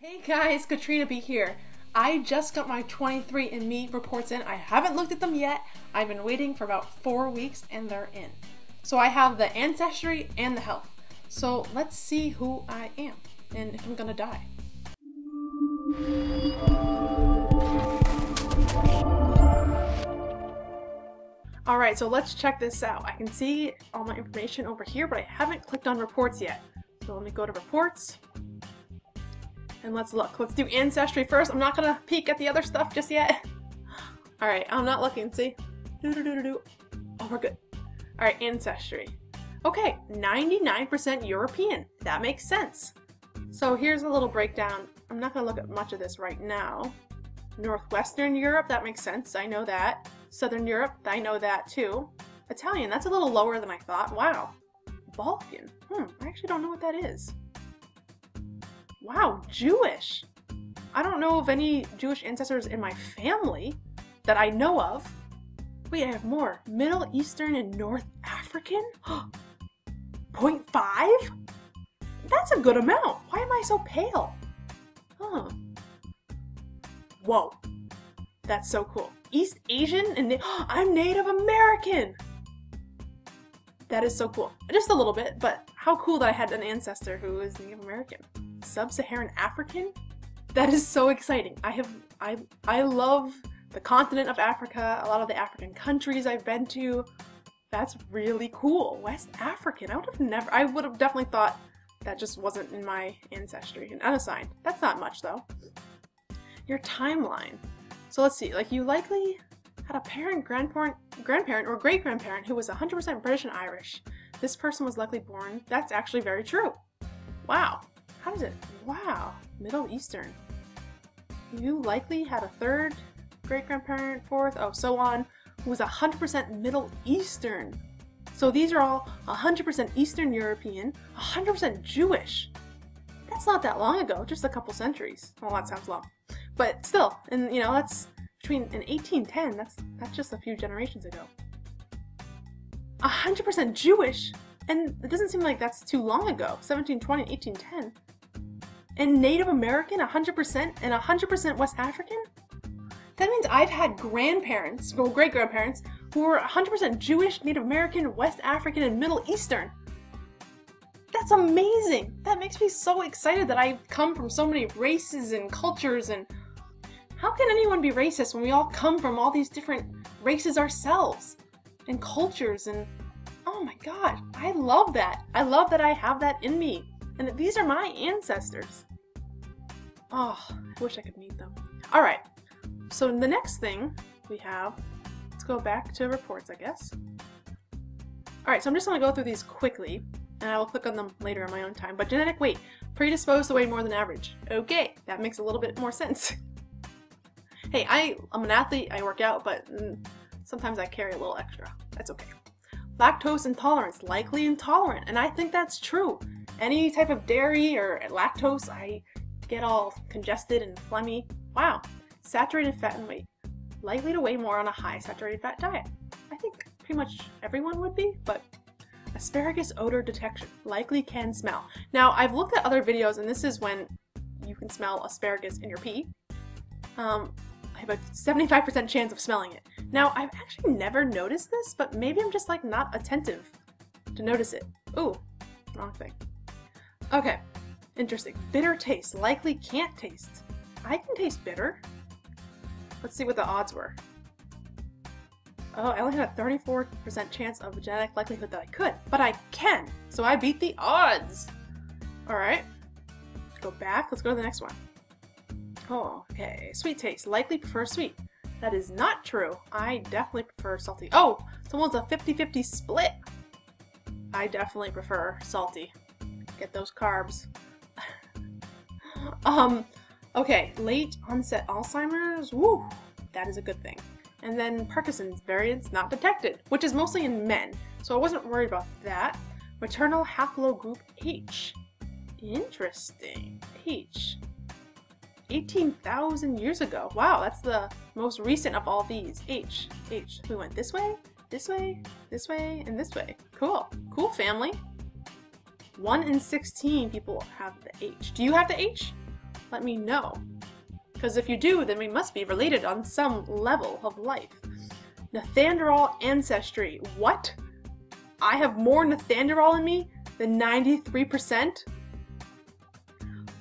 Hey guys, Katrina B here. I just got my 23andMe reports in. I haven't looked at them yet. I've been waiting for about 4 weeks and they're in. So I have the Ancestry and the Health. So let's see who I am and if I'm gonna die. Alright, so let's check this out. I can see all my information over here, but I haven't clicked on reports yet. So let me go to reports. And let's look. Let's do Ancestry first. I'm not gonna peek at the other stuff just yet. Alright, I'm not looking, see? Oh, we're good. Alright, Ancestry. Okay, 99% European. That makes sense. So here's a little breakdown. I'm not gonna look at much of this right now. Northwestern Europe, that makes sense. I know that. Southern Europe, I know that too. Italian, that's a little lower than I thought. Wow. Balkan, I actually don't know what that is. Wow, Jewish. I don't know of any Jewish ancestors in my family that I know of. Wait, I have more. Middle Eastern and North African? 0.5? That's a good amount. Why am I so pale? Huh. Whoa. That's so cool. East Asian and I'm Native American. That is so cool. Just a little bit, but how cool that I had an ancestor who is Native American. Sub-Saharan African? That is so exciting. I love the continent of Africa, a lot of the African countries I've been to. That's really cool. West African. I would have definitely thought that just wasn't in my ancestry. And unassigned. That's not much though. Your timeline. So let's see, like you likely had a parent, grandparent, or great-grandparent who was 100% British and Irish. This person was likely born. That's actually very true. Wow. How does it? Wow. Middle Eastern. You likely had a third great-grandparent, fourth, so on, who was 100% Middle Eastern. So these are all 100% Eastern European, 100% Jewish. That's not that long ago, just a couple centuries. Well, that sounds long. But still, and you know, that's in 1810, that's just a few generations ago. 100% Jewish, and it doesn't seem like that's too long ago, 1720, 1810. And Native American, 100%, and 100% West African? That means I've had grandparents, well, great-grandparents, who were 100% Jewish, Native American, West African, and Middle Eastern. That's amazing! That makes me so excited that I come from so many races and cultures, and how can anyone be racist when we all come from all these different races ourselves and cultures? And oh my god, I love that. I love that I have that in me and that these are my ancestors. Oh, I wish I could meet them. Alright, so the next thing we have, let's go back to reports, I guess. Alright, so I'm just going to go through these quickly and I will click on them later on my own time. But genetic weight, predisposed to weigh more than average. Okay, that makes a little bit more sense. Hey, I'm an athlete, I work out, but sometimes I carry a little extra. That's okay. Lactose intolerance, likely intolerant, and I think that's true. Any type of dairy or lactose, I get all congested and phlegmy. Wow. Saturated fat and weight, likely to weigh more on a high saturated fat diet. I think pretty much everyone would be, but asparagus odor detection, likely can smell. Now, I've looked at other videos, and this is when you can smell asparagus in your pee. I have a 75% chance of smelling it. Now, I've actually never noticed this, but maybe I'm just like not attentive to notice it. Ooh, wrong thing. Okay, interesting. Bitter taste, likely can't taste. I can taste bitter. Let's see what the odds were. Oh, I only had a 34% chance of a genetic likelihood that I could, but I can, so I beat the odds. All right, go back, let's go to the next one. Oh, okay, sweet taste, likely prefer sweet. That is not true. I definitely prefer salty. Oh, someone's a 50-50 split. I definitely prefer salty. Get those carbs. Okay, late onset Alzheimer's, woo, that is a good thing. And then Parkinson's variants not detected, which is mostly in men, so I wasn't worried about that. Maternal haplogroup H. Interesting. H. 18,000 years ago. Wow, that's the most recent of all these. H. We went this way, this way, this way, and this way. Cool. Cool, family. 1 in 16 people have the H. Do you have the H? let me know. Because if you do, then we must be related on some level of life. Neanderthal ancestry. What? I have more Neanderthal in me than 93%?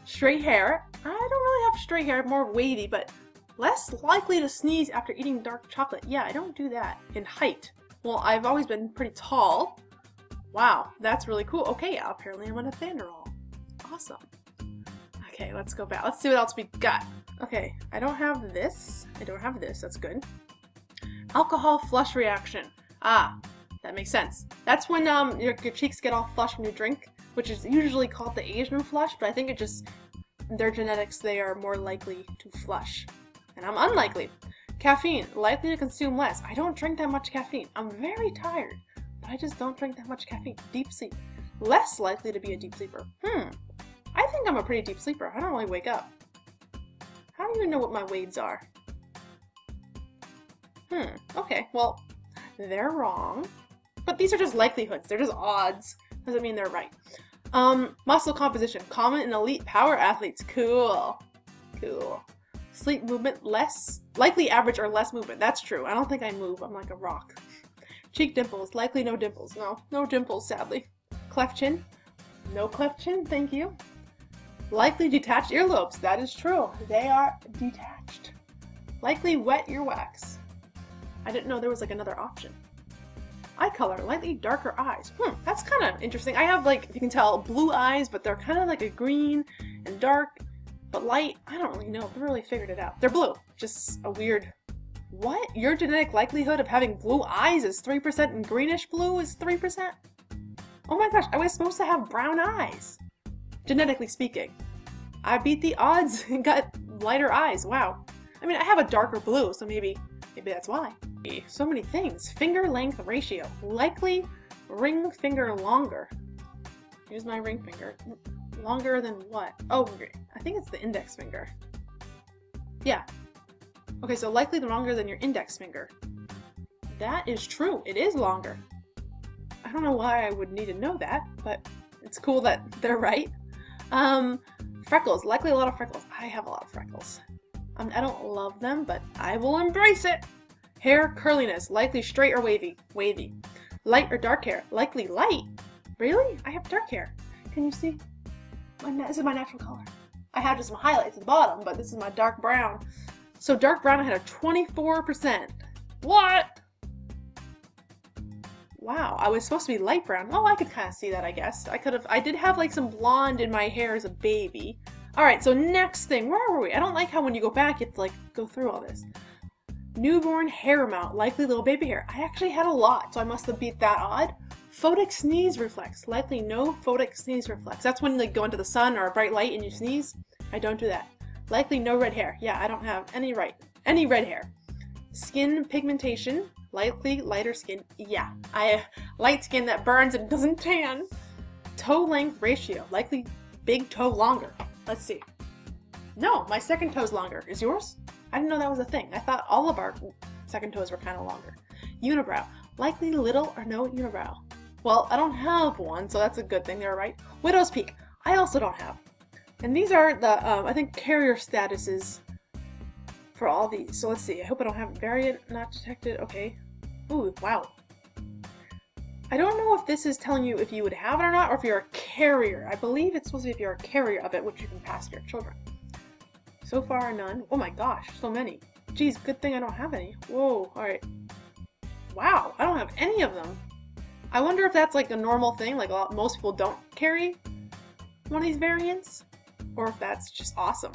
Straight hair. I don't really have straight hair, more wavy, but less likely to sneeze after eating dark chocolate. Yeah, I don't do that. In height. Well, I've always been pretty tall. Wow, that's really cool. Okay, yeah, apparently I'm a Neanderthal. Awesome. Okay, let's go back. Let's see what else we got. Okay, I don't have this. I don't have this. That's good. Alcohol flush reaction. Ah, that makes sense. That's when your cheeks get all flushed when you drink, which is usually called the Asian flush, but I think it just, their genetics, they are more likely to flush. And I'm unlikely. Caffeine, likely to consume less. I don't drink that much caffeine. I'm very tired, but I just don't drink that much caffeine. Deep sleep. Less likely to be a deep sleeper. I think I'm a pretty deep sleeper. I don't really wake up. How do you know what my waves are? Okay, well, they're wrong. But these are just likelihoods. They're just odds. Doesn't mean they're right. Muscle composition. Common in elite power athletes. Cool. Cool. Sleep movement. Less. Likely average or less movement. That's true. I don't think I move. I'm like a rock. Cheek dimples. Likely no dimples. No. No dimples, sadly. Cleft chin. No cleft chin. Thank you. Likely detached earlobes. That is true. They are detached. Likely wet earwax. I didn't know there was like another option. Eye color. Lightly darker eyes. That's kind of interesting. I have like, if you can tell, blue eyes, but they're kind of like a green and dark, but light. I don't really know. I've never really figured it out. They're blue. Just a weird... What? Your genetic likelihood of having blue eyes is 3% and greenish blue is 3%? Oh my gosh, I was supposed to have brown eyes. Genetically speaking. I beat the odds and got lighter eyes. Wow. I mean, I have a darker blue, so maybe that's why. So many things. Finger length ratio. Likely ring finger longer. Here's my ring finger. Longer than what? Oh, I think it's the index finger. Yeah. Okay, so likely longer than your index finger. That is true. It is longer. I don't know why I would need to know that, but it's cool that they're right. Freckles. Likely a lot of freckles. I have a lot of freckles. I don't love them, but I will embrace it. Hair curliness. Likely straight or wavy. Wavy. Light or dark hair. Likely light. Really? I have dark hair. Can you see? This is my natural color. I have just some highlights at the bottom, but this is my dark brown. So dark brown, I had a 24%. What? Wow, I was supposed to be light brown. Oh, I could kind of see that, I guess. I did have like some blonde in my hair as a baby. All right, so next thing, where were we? I don't like how when you go back, you have to like go through all this. Newborn hair amount, likely little baby hair. I actually had a lot, so I must have beat that odd. Photic sneeze reflex, likely no photic sneeze reflex. That's when you like go into the sun or a bright light and you sneeze. I don't do that. Likely no red hair. Yeah, I don't have any red hair. Skin pigmentation, likely lighter skin. Yeah, I have light skin that burns and doesn't tan. Toe length ratio, likely big toe longer. Let's see. No, my second toe's longer. Is yours? I didn't know that was a thing. I thought all of our second toes were kind of longer. Unibrow, likely little or no unibrow. Well, I don't have one, so that's a good thing there, right? Widow's peak, I also don't have. And these are the, I think, carrier statuses for all these. So let's see. I hope I don't have variant not detected. Okay. Ooh, wow. I don't know if this is telling you if you would have it or not, or if you're a carrier. I believe it's supposed to be if you're a carrier of it, which you can pass to your children. So far, none. Oh my gosh, so many. Geez, good thing I don't have any. Whoa, alright. Wow, I don't have any of them. I wonder if that's like a normal thing, like most people don't carry one of these variants, or if that's just awesome.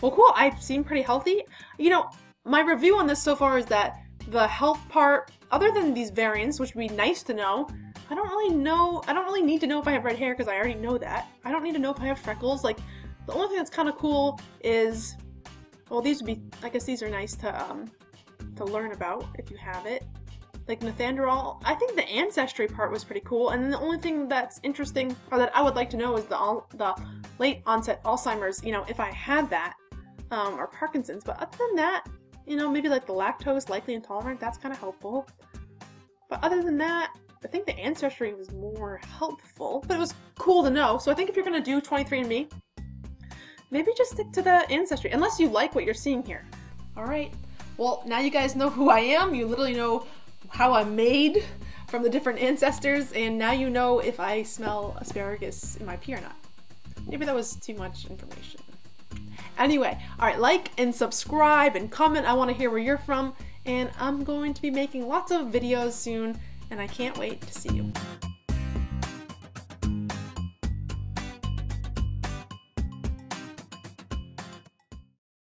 Well, cool, I seem pretty healthy. You know, my review on this so far is that the health part, other than these variants, which would be nice to know, I don't really need to know if I have red hair because I already know that. I don't need to know if I have freckles. Like, the only thing that's kind of cool is, well, these would be, I guess these are nice to learn about if you have it. Like Neanderthal, I think the Ancestry part was pretty cool, and then the only thing that's interesting, or that I would like to know, is the late onset Alzheimer's, you know, if I had that, or Parkinson's. But other than that, you know, maybe like the lactose, likely intolerant, that's kind of helpful. But other than that, I think the Ancestry was more helpful, but it was cool to know. So I think if you're going to do 23andMe, maybe just stick to the Ancestry, unless you like what you're seeing here. All right, well, now you guys know who I am. You literally know how I'm made from the different ancestors, and now you know if I smell asparagus in my pee or not. Maybe that was too much information. Anyway, all right, like and subscribe and comment. I want to hear where you're from, and I'm going to be making lots of videos soon, and I can't wait to see you.